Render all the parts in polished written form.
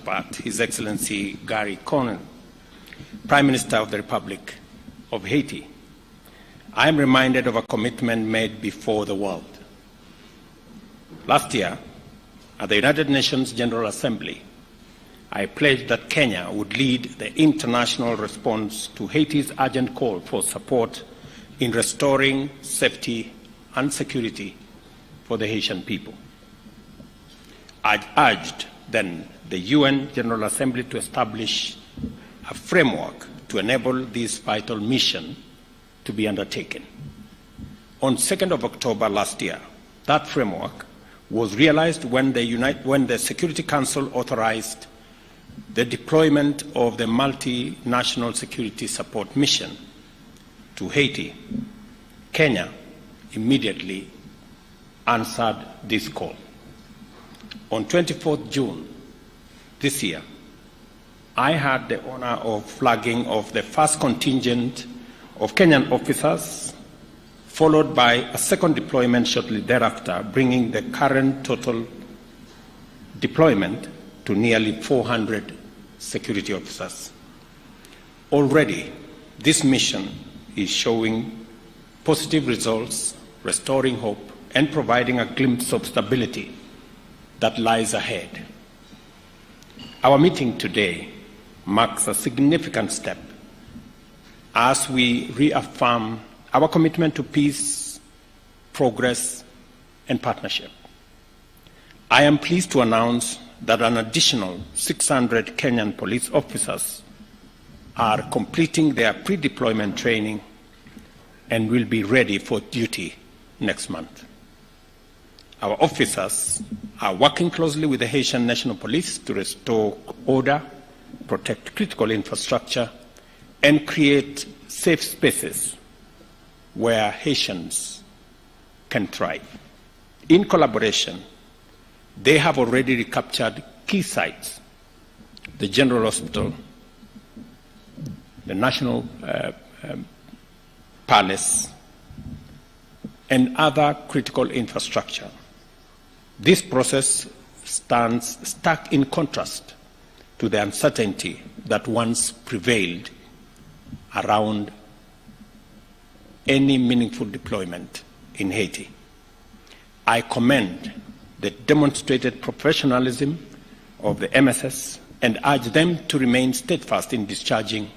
counterpart, His Excellency Gary Conil, Prime Minister of the Republic of Haiti, I am reminded of a commitment made before the world. Last year, at the United Nations General Assembly, I pledged that Kenya would lead the international response to Haiti's urgent call for support in restoring safety and security for the Haitian people. I urged then the UN General Assembly to establish a framework to enable this vital mission to be undertaken. On 2nd of October last year, that framework was realized when the Security Council authorized the deployment of the multinational security support mission to Haiti. Kenya immediately answered this call. On 24th June this year, I had the honor of flagging of the first contingent of Kenyan officers, followed by a second deployment shortly thereafter, bringing the current total deployment to nearly 400 security officers. Already, this mission is showing positive results, restoring hope, and providing a glimpse of stability that lies ahead. Our meeting today marks a significant step as we reaffirm our commitment to peace, progress, and partnership. I am pleased to announce that an additional 600 Kenyan police officers are completing their pre-deployment training and will be ready for duty next month. Our officers are working closely with the Haitian National Police to restore order, protect critical infrastructure, and create safe spaces where Haitians can thrive. In collaboration, they have already recaptured key sites: the General Hospital, the National Palace, and other critical infrastructure. This process stands stark in contrast to the uncertainty that once prevailed around any meaningful deployment in Haiti. I commend the demonstrated professionalism of the MSS and urge them to remain steadfast in discharging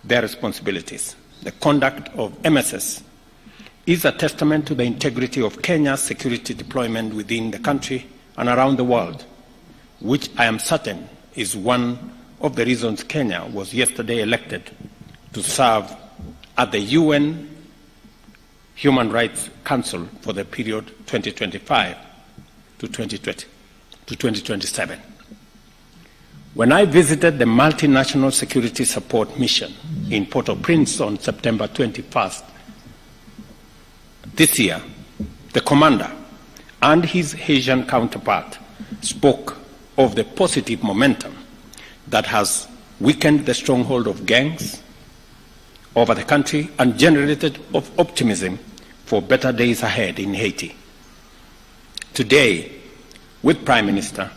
their responsibilities. The conduct of MSS is a testament to the integrity of Kenya's security deployment within the country and around the world, which I am certain is one of the reasons Kenya was yesterday elected to serve at the UN Human Rights Council for the period 2025 to 2027. When I visited the Multinational Security Support Mission in Port-au-Prince on September 21st this year, the commander and his Haitian counterpart spoke of the positive momentum that has weakened the stronghold of gangs over the country and generated optimism for better days ahead in Haiti. Today, with Prime Minister,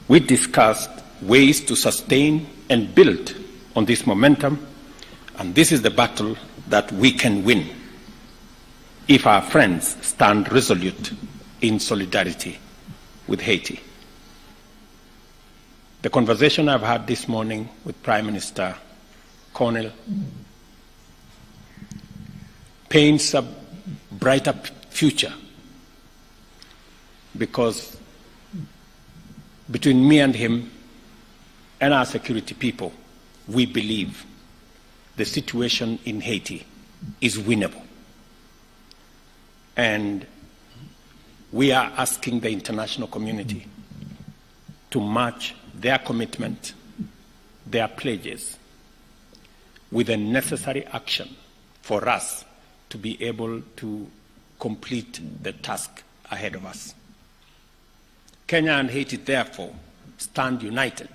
we discussed ways to sustain and build on this momentum, and this is the battle that we can win if our friends stand resolute in solidarity with Haiti. The conversation I've had this morning with Prime Minister Conil paints a brighter future, because between me and him and our security people, we believe the situation in Haiti is winnable. And we are asking the international community to match their commitment, their pledges, with the necessary action for us to be able to complete the task ahead of us. Kenya and Haiti, therefore, stand united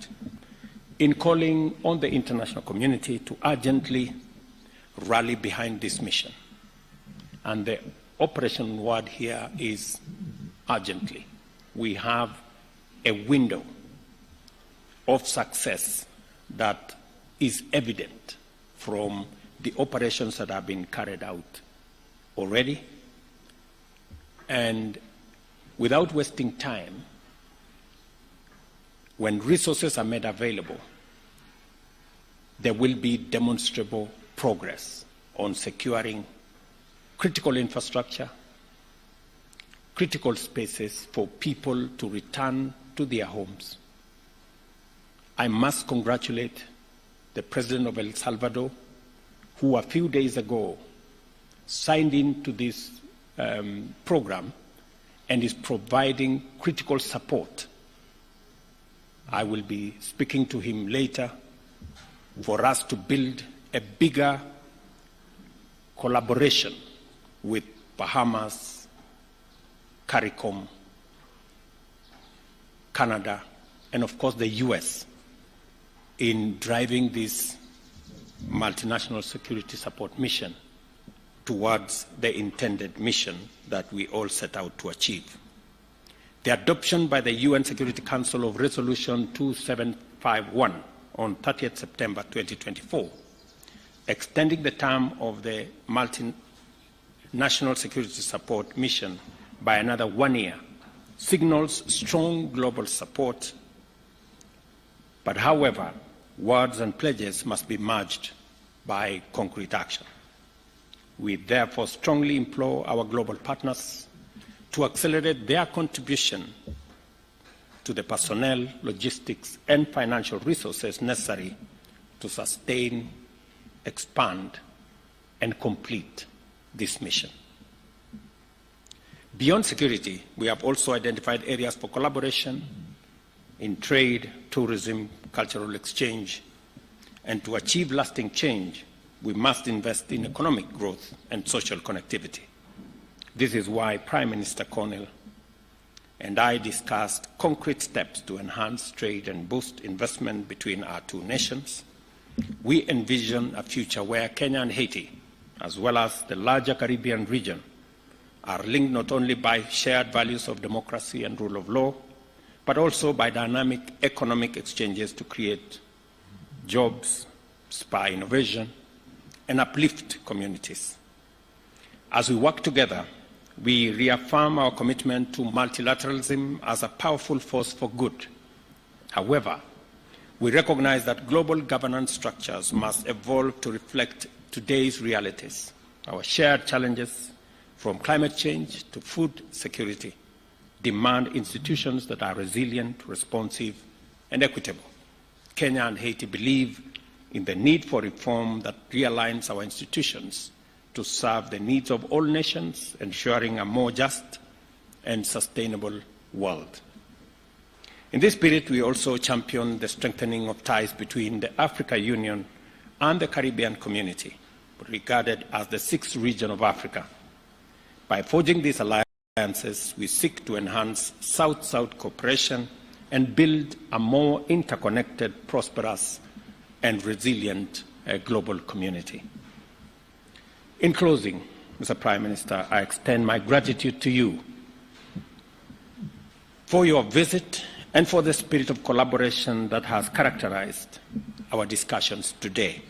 in calling on the international community to urgently rally behind this mission. And the operation word here is urgently. We have a window of success that is evident from the operations that have been carried out already. And without wasting time, when resources are made available, there will be demonstrable progress on securing critical infrastructure, critical spaces for people to return to their homes. I must congratulate the President of El Salvador, who a few days ago signed into this program and is providing critical support. I will be speaking to him later for us to build a bigger collaboration with Bahamas, CARICOM, Canada, and of course the US in driving this multinational security support mission towards the intended mission that we all set out to achieve. The adoption by the UN Security Council of Resolution 2751 on 30th September 2024, extending the term of the multinational security support mission by another 1 year, signals strong global support. But however, words and pledges must be merged by concrete action. We therefore strongly implore our global partners to accelerate their contribution to the personnel, logistics, and financial resources necessary to sustain, expand, and complete this mission. Beyond security, we have also identified areas for collaboration in trade, tourism, cultural exchange, and to achieve lasting change, we must invest in economic growth and social connectivity. This is why Prime Minister Cornell and I discussed concrete steps to enhance trade and boost investment between our two nations. We envision a future where Kenya and Haiti, as well as the larger Caribbean region, are linked not only by shared values of democracy and rule of law, but also by dynamic economic exchanges to create jobs, spur innovation, and uplift communities. As we work together, we reaffirm our commitment to multilateralism as a powerful force for good. However, we recognize that global governance structures must evolve to reflect today's realities. Our shared challenges, from climate change to food security, demand institutions that are resilient, responsive, and equitable. Kenya and Haiti believe in the need for reform that realigns our institutions to serve the needs of all nations, ensuring a more just and sustainable world. In this spirit, we also champion the strengthening of ties between the African Union and the Caribbean community, regarded as the sixth region of Africa. By forging these alliances, we seek to enhance South-South cooperation and build a more interconnected, prosperous, and resilient global community. In closing, Mr. Prime Minister, I extend my gratitude to you for your visit and for the spirit of collaboration that has characterized our discussions today.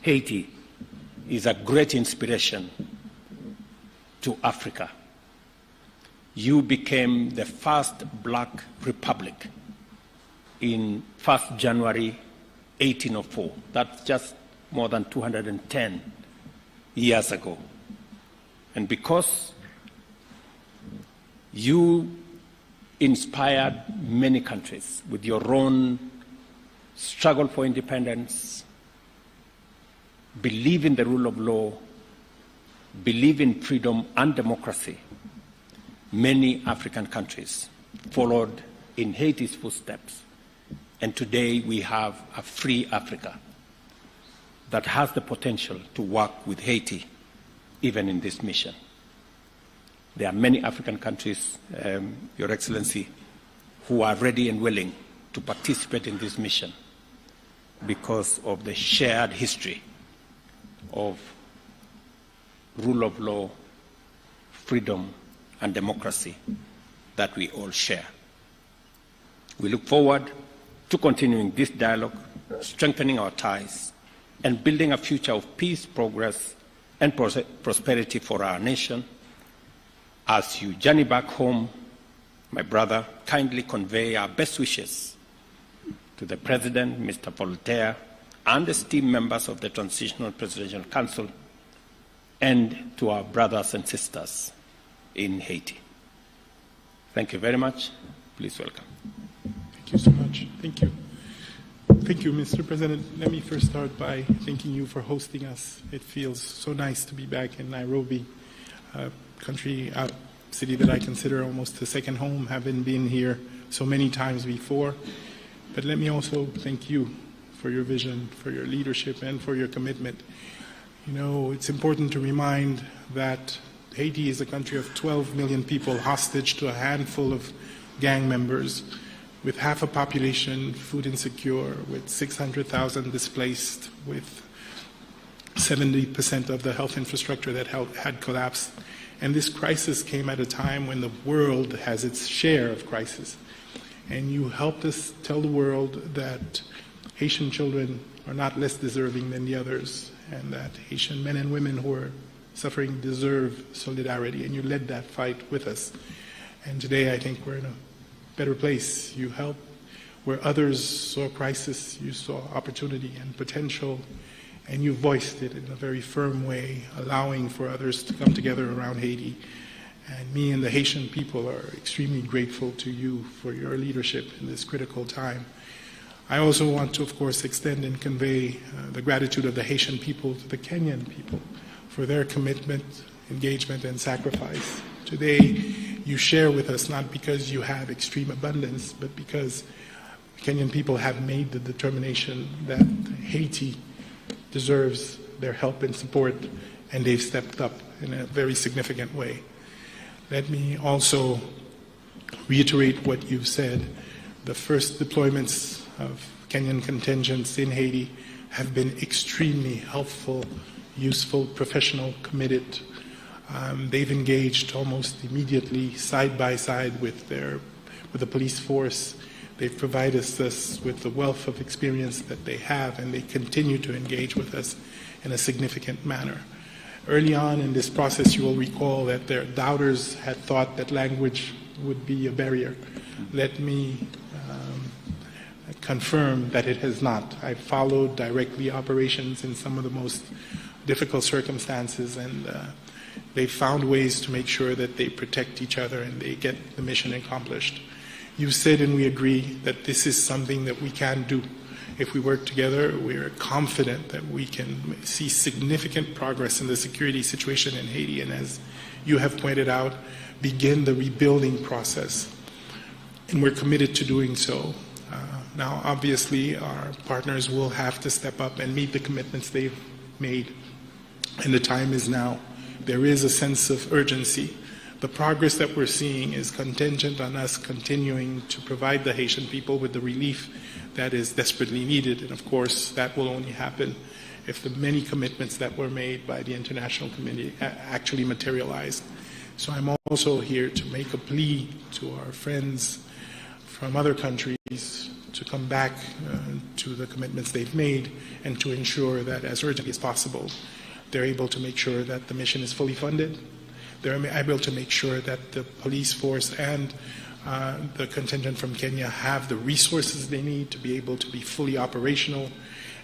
Haiti is a great inspiration to Africa. You became the first black republic in 1st January 1804. That's just more than 210 years ago. And because you inspired many countries with your own struggle for independence, believe in the rule of law, believe in freedom and democracy, many African countries followed in Haiti's footsteps. And today we have a free Africa that has the potential to work with Haiti even in this mission. There are many African countries, Your Excellency, who are ready and willing to participate in this mission because of the shared history of rule of law, freedom, and democracy that we all share. We look forward to continuing this dialogue, strengthening our ties, and building a future of peace, progress, and prosperity for our nation. As you journey back home, my brother, kindly convey our best wishes to the President, Mr. Voltaire, and esteemed members of the Transitional Presidential Council, and to our brothers and sisters in Haiti. Thank you very much. Please welcome. Thank you so much. Thank you. Thank you, Mr. President. Let me first start by thanking you for hosting us. It feels so nice to be back in Nairobi, a city that I consider almost a second home, having been here so many times before. But let me also thank you for your vision, for your leadership, and for your commitment. You know, it's important to remind that Haiti is a country of 12 million people hostage to a handful of gang members, with half a population food insecure, with 600,000 displaced, with 70% of the health infrastructure that had collapsed. And this crisis came at a time when the world has its share of crisis. And you helped us tell the world that Haitian children are not less deserving than the others, and that Haitian men and women who are suffering deserve solidarity, and you led that fight with us. And today I think we're in a better place. You helped where others saw crisis, you saw opportunity and potential, and you voiced it in a very firm way, allowing for others to come together around Haiti. And me and the Haitian people are extremely grateful to you for your leadership in this critical time. I also want to, of course, extend and convey the gratitude of the Haitian people to the Kenyan people for their commitment, engagement, and sacrifice. Today, you share with us not because you have extreme abundance, but because Kenyan people have made the determination that Haiti deserves their help and support, and they've stepped up in a very significant way. Let me also reiterate what you've said. The first deployments of Kenyan contingents in Haiti have been extremely helpful, useful, professional, committed. They've engaged almost immediately, side by side with the police force. They've provided us with the wealth of experience that they have, and they continue to engage with us in a significant manner. Early on in this process, you will recall that their doubters had thought that language would be a barrier. Let me confirm that it has not. I followed directly operations in some of the most difficult circumstances, and they found ways to make sure that they protect each other and they get the mission accomplished. You said, and we agree, that this is something that we can do. If we work together, we're confident that we can see significant progress in the security situation in Haiti, and as you have pointed out, begin the rebuilding process. And we're committed to doing so. Now, obviously, our partners will have to step up and meet the commitments they've made, and the time is now. There is a sense of urgency. The progress that we're seeing is contingent on us continuing to provide the Haitian people with the relief that is desperately needed, and of course, that will only happen if the many commitments that were made by the international community actually materialize. So I'm also here to make a plea to our friends from other countries to come back to the commitments they've made and to ensure that as urgently as possible, they're able to make sure that the mission is fully funded. They're able to make sure that the police force and the contingent from Kenya have the resources they need to be able to be fully operational,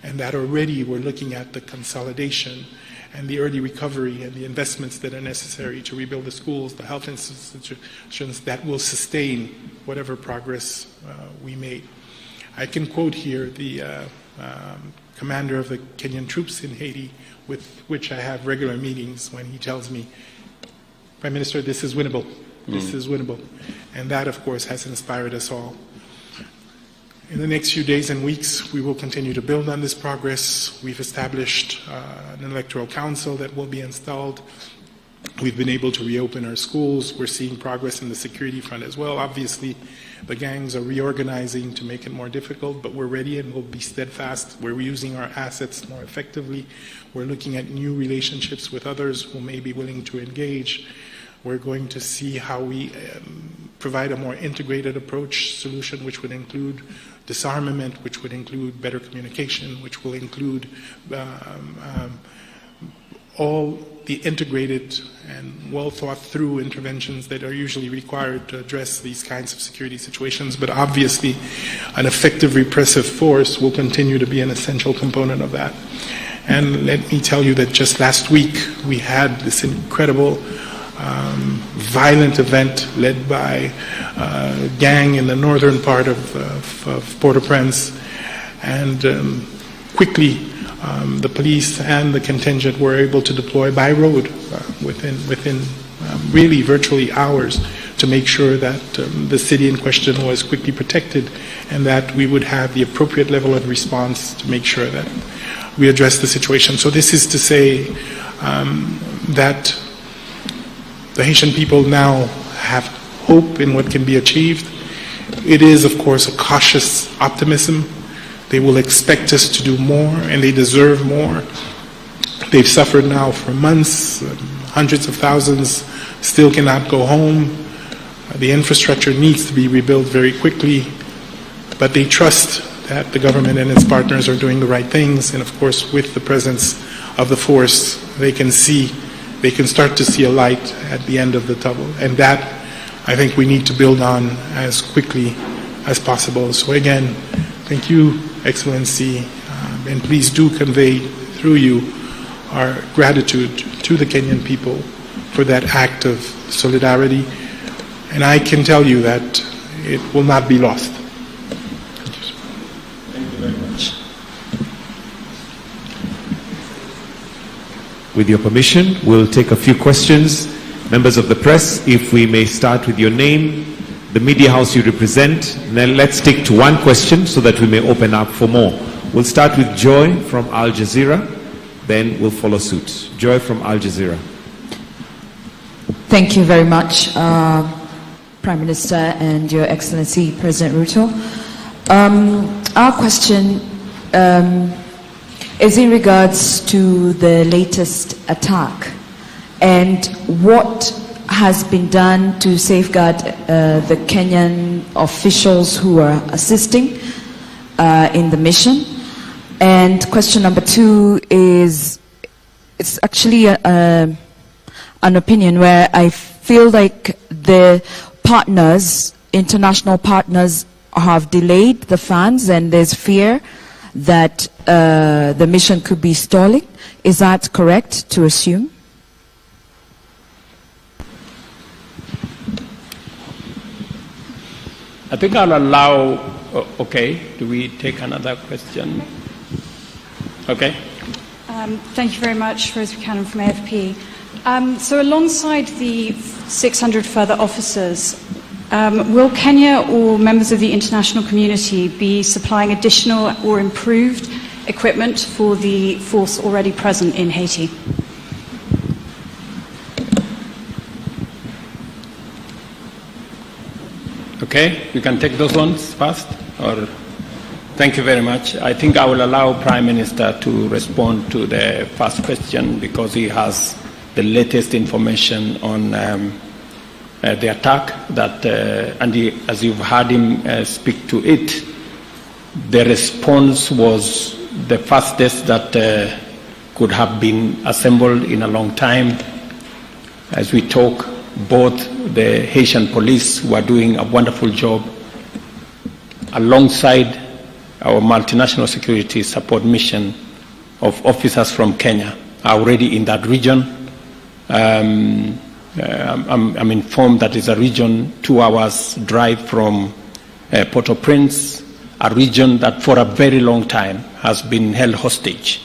and that already we're looking at the consolidation and the early recovery and the investments that are necessary to rebuild the schools, the health institutions that will sustain whatever progress we made. I can quote here the commander of the Kenyan troops in Haiti, with which I have regular meetings, when he tells me, Prime Minister, this is winnable. This is winnable. And that, of course, has inspired us all. In the next few days and weeks, we will continue to build on this progress. We've established an electoral council that will be installed. We've been able to reopen our schools. We're seeing progress in the security front as well. Obviously, the gangs are reorganizing to make it more difficult, but we're ready and we'll be steadfast. We're using our assets more effectively. We're looking at new relationships with others who may be willing to engage. We're going to see how we provide a more integrated approach solution, which would include disarmament, which would include better communication, which will include all the integrated and well thought through interventions that are usually required to address these kinds of security situations. But obviously, an effective repressive force will continue to be an essential component of that. And let me tell you that just last week we had this incredible violent event led by a gang in the northern part of Port-au-Prince, and quickly the police and the contingent were able to deploy by road within really virtually hours to make sure that the city in question was quickly protected, and that we would have the appropriate level of response to make sure that we address the situation. So this is to say that the Haitian people now have hope in what can be achieved. It is, of course, a cautious optimism. They will expect us to do more, and they deserve more. They've suffered now for months. Hundreds of thousands still cannot go home. The infrastructure needs to be rebuilt very quickly, but they trust that the government and its partners are doing the right things, and of course, with the presence of the force, they can start to see a light at the end of the tunnel, and that I think we need to build on as quickly as possible. So again, thank you, Excellency, and please do convey through you our gratitude to the Kenyan people for that act of solidarity, and I can tell you that it will not be lost. Thank you very much. With your permission, we'll take a few questions. Members of the press, if we may start with your name, the media house you represent, and then let's stick to one question so that we may open up for more. We'll start with Joy from Al Jazeera, then we'll follow suit. Joy from Al Jazeera. Thank you very much, Prime Minister and Your Excellency President Ruto. Our question is in regards to the latest attack and what has been done to safeguard the Kenyan officials who are assisting in the mission. And question number two is, it's actually an opinion where I feel like the partners, international partners, have delayed the funds, and there's fear that the mission could be stalling. Is that correct to assume? I think I'll allow, okay, do we take another question? Okay. Thank you very much, Rose Buchanan from AFP. So alongside the 600 further officers, will Kenya or members of the international community be supplying additional or improved equipment for the force already present in Haiti? Okay, you can take those ones first, or thank you very much. I think I will allow Prime Minister to respond to the first question because he has the latest information on the attack that, and as you've heard him speak to it, the response was the fastest that could have been assembled in a long time. As we talk, both the Haitian police, who are doing a wonderful job, alongside our multinational security support mission of officers from Kenya, are already in that region. I'm informed that it's a region 2 hours drive from Port-au-Prince, a region that for a very long time has been held hostage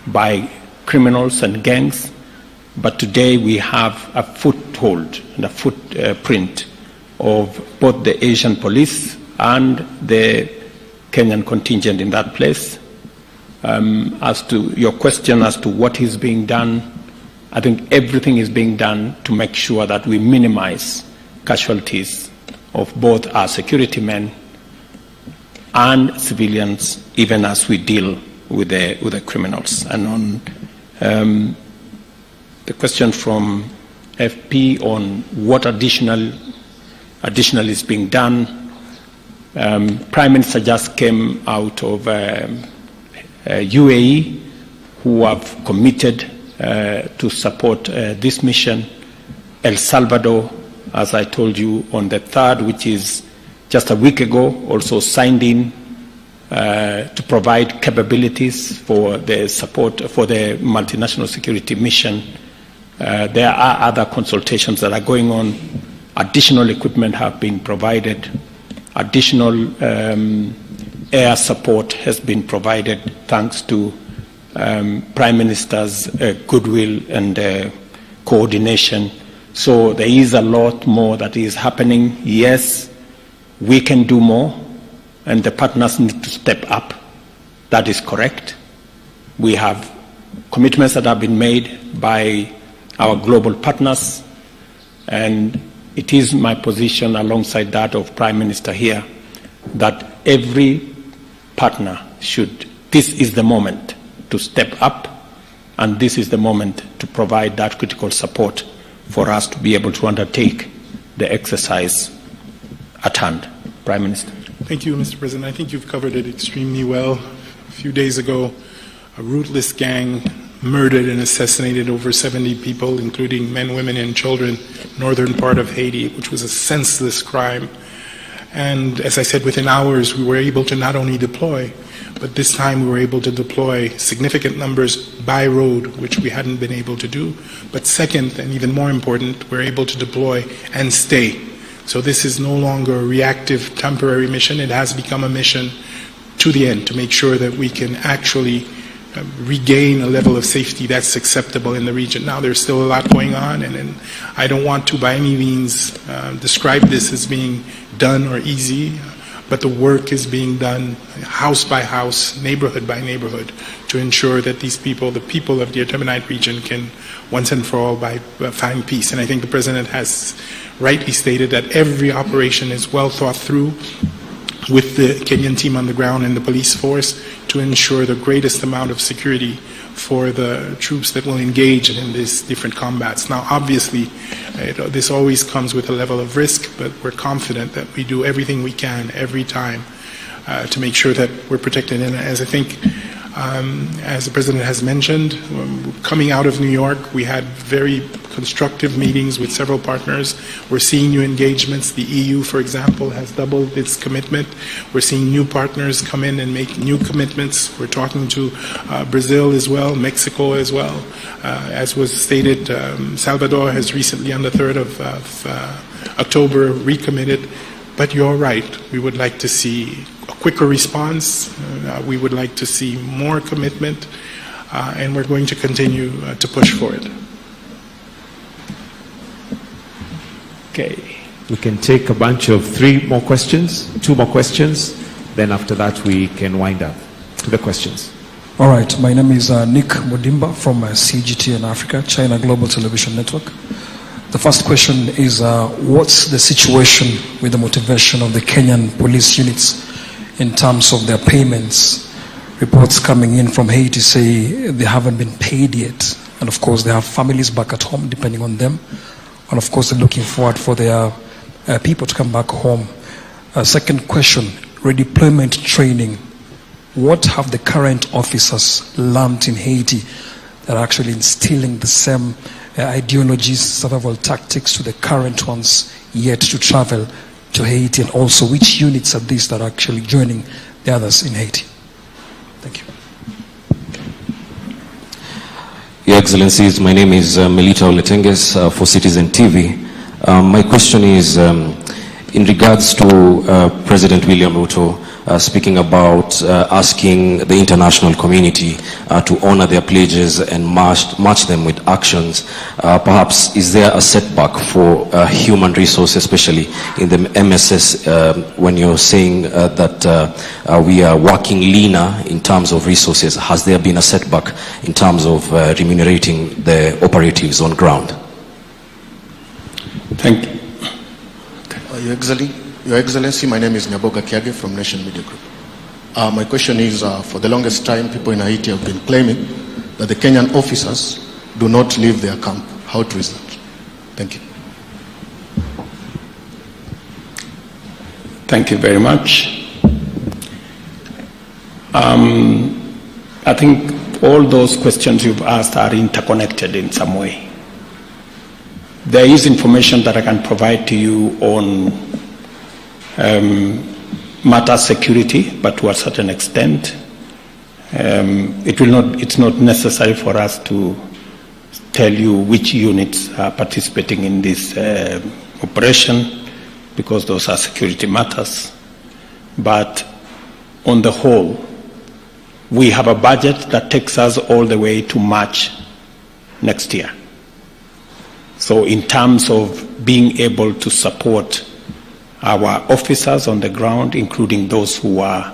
by criminals and gangs. But today we have a foothold and a footprint of both the Asian police and the Kenyan contingent in that place. As to your question as to what is being done, I think everything is being done to make sure that we minimize casualties of both our security men and civilians, even as we deal with the criminals. And on the question from FP on what additional is being done. Prime Minister just came out of UAE, who have committed to support this mission. El Salvador, as I told you, on the 3rd, which is just a week ago, also signed in to provide capabilities for the support for the multinational security mission. There are other consultations that are going on. Additional equipment have been provided. Additional air support has been provided thanks to Prime Minister's goodwill and coordination. So there is a lot more that is happening. Yes, we can do more, and the partners need to step up. That is correct. We have commitments that have been made by our global partners, and it is my position, alongside that of Prime Minister here, that every partner should, this is the moment to step up, and this is the moment to provide that critical support for us to be able to undertake the exercise at hand. Prime Minister. Thank you, Mr. President. I think you've covered it extremely well. A few days ago, a ruthless gang murdered and assassinated over 70 people, including men, women, and children, northern part of Haiti, which was a senseless crime. And as I said, within hours, we were able to not only deploy, but this time we were able to deploy significant numbers by road, which we hadn't been able to do. But second, and even more important, we're able to deploy and stay. So this is no longer a reactive, temporary mission. It has become a mission to the end, to make sure that we can actually regain a level of safety that's acceptable in the region. Now, there's still a lot going on, and I don't want to by any means describe this as being done or easy, but the work is being done house by house, neighborhood by neighborhood, to ensure that these people, the people of the Atamanite region, can once and for all find peace. And I think the President has rightly stated that every operation is well thought through with the Kenyan team on the ground and the police force to ensure the greatest amount of security for the troops that will engage in these different combats. Now, obviously, this always comes with a level of risk, but we're confident that we do everything we can every time to make sure that we're protected. And as I think, as the President has mentioned, coming out of New York, we had very constructive meetings with several partners. We're seeing new engagements. The EU, for example, has doubled its commitment. We're seeing new partners come in and make new commitments. We're talking to Brazil as well, Mexico as well. As was stated, Salvador has recently, on the 3rd of October, recommitted. But you're right, we would like to see a quicker response. We would like to see more commitment, and we're going to continue to push for it. Okay. We can take a bunch of 2 more questions, then after that we can wind up to the questions. All right, my name is Nick Mudimba from CGTN Africa, China Global Television Network. The first question is, what's the situation with the motivation of the Kenyan police units in terms of their payments? Reports coming in from Haiti say they haven't been paid yet. And of course, they have families back at home depending on them. And of course, they're looking forward for their people to come back home. Second question, redeployment training. What have the current officers learned in Haiti that are actually instilling the same ideologies, survival tactics to the current ones yet to travel to Haiti? And also, which units are these that are actually joining the others in Haiti? Thank you. Your Excellencies, my name is Melita Oletenges for Citizen TV. My question is in regards to President William Ruto speaking about asking the international community to honor their pledges and match them with actions. Perhaps is there a setback for human resources, especially in the MSS, when you're saying that we are working leaner in terms of resources? Has there been a setback in terms of remunerating the operatives on ground? Thank you. Your Excellency, my name is Nyaboga Kiage from Nation Media Group. My question is, for the longest time, people in Haiti have been claiming that the Kenyan officers do not leave their camp. How true is that? Thank you. Thank you very much. I think all those questions you've asked are interconnected in some way. There is information that I can provide to you on matter security, but to a certain extent. It's not necessary for us to tell you which units are participating in this operation, because those are security matters. But on the whole, we have a budget that takes us all the way to March next year. So in terms of being able to support our officers on the ground, including those who are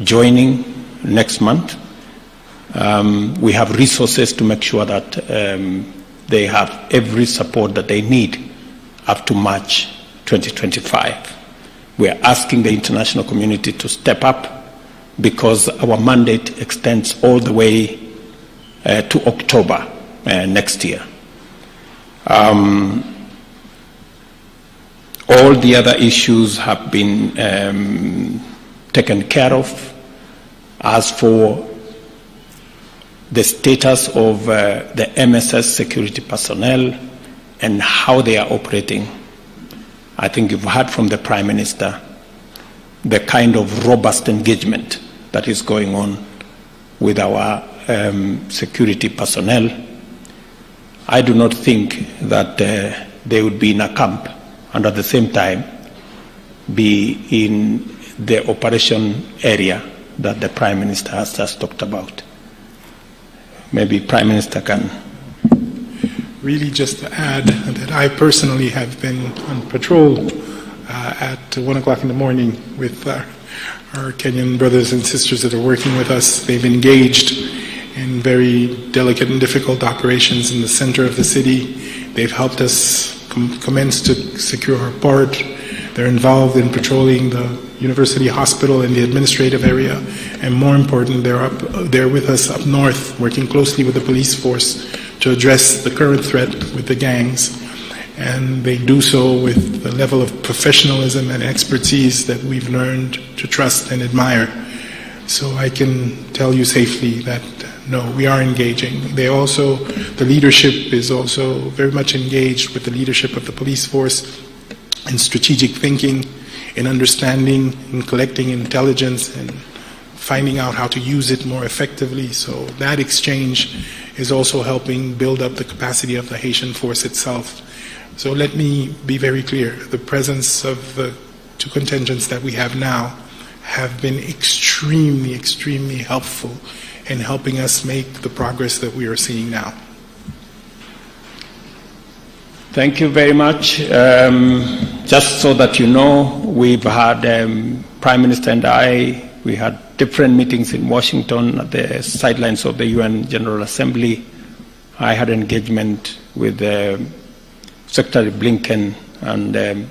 joining next month, we have resources to make sure that they have every support that they need up to March 2025. We are asking the international community to step up, because our mandate extends all the way to October next year. All the other issues have been taken care of. As for the status of the MSS security personnel and how they are operating, I think you've heard from the Prime Minister the kind of robust engagement that is going on with our security personnel. I do not think that they would be in a camp and at the same time be in the operation area that the Prime Minister has just talked about. Maybe Prime Minister can. Really just to add that I personally have been on patrol at 1 o'clock in the morning with our Kenyan brothers and sisters that are working with us. They've engaged in very delicate and difficult operations in the center of the city. They've helped us commence to secure our port. They're involved in patrolling the university hospital and the administrative area. And more important, they're with us up north, working closely with the police force to address the current threat with the gangs. And they do so with the level of professionalism and expertise that we've learned to trust and admire. So I can tell you safely that, no, we are engaging. The leadership is also very much engaged with the leadership of the police force in strategic thinking, in understanding, in collecting intelligence, and finding out how to use it more effectively. So that exchange is also helping build up the capacity of the Haitian force itself. So let me be very clear. The presence of the two contingents that we have now have been extremely, extremely helpful in helping us make the progress that we are seeing now. Thank you very much. Just so that you know, we've had Prime Minister and we had different meetings in Washington at the sidelines of the UN General Assembly. I had engagement with Secretary Blinken, and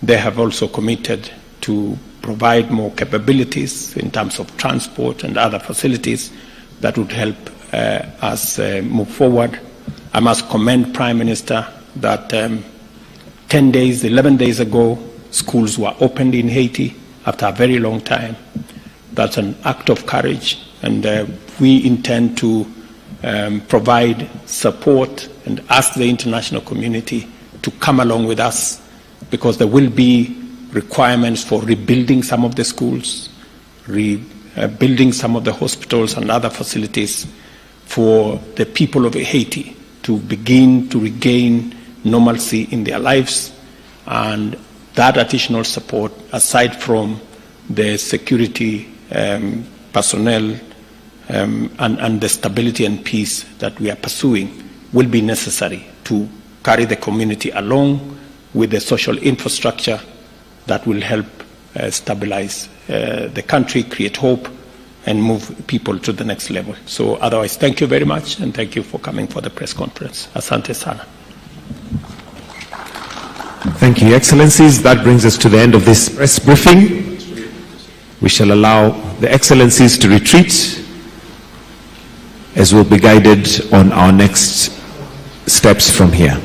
they have also committed to provide more capabilities in terms of transport and other facilities that would help us move forward. I must commend Prime Minister that 11 days ago, schools were opened in Haiti after a very long time. That's an act of courage, and we intend to provide support and ask the international community to come along with us, because there will be requirements for rebuilding some of the schools, rebuilding some of the hospitals and other facilities for the people of Haiti to begin to regain normalcy in their lives. And that additional support, aside from the security personnel and the stability and peace that we are pursuing, will be necessary to carry the community along with the social infrastructure that will help stabilize the country, create hope, and move people to the next level. So otherwise, thank you very much, and thank you for coming for the press conference. Asante sana. Thank you, Your Excellencies. That brings us to the end of this press briefing. We shall allow the Excellencies to retreat as we'll be guided on our next steps from here.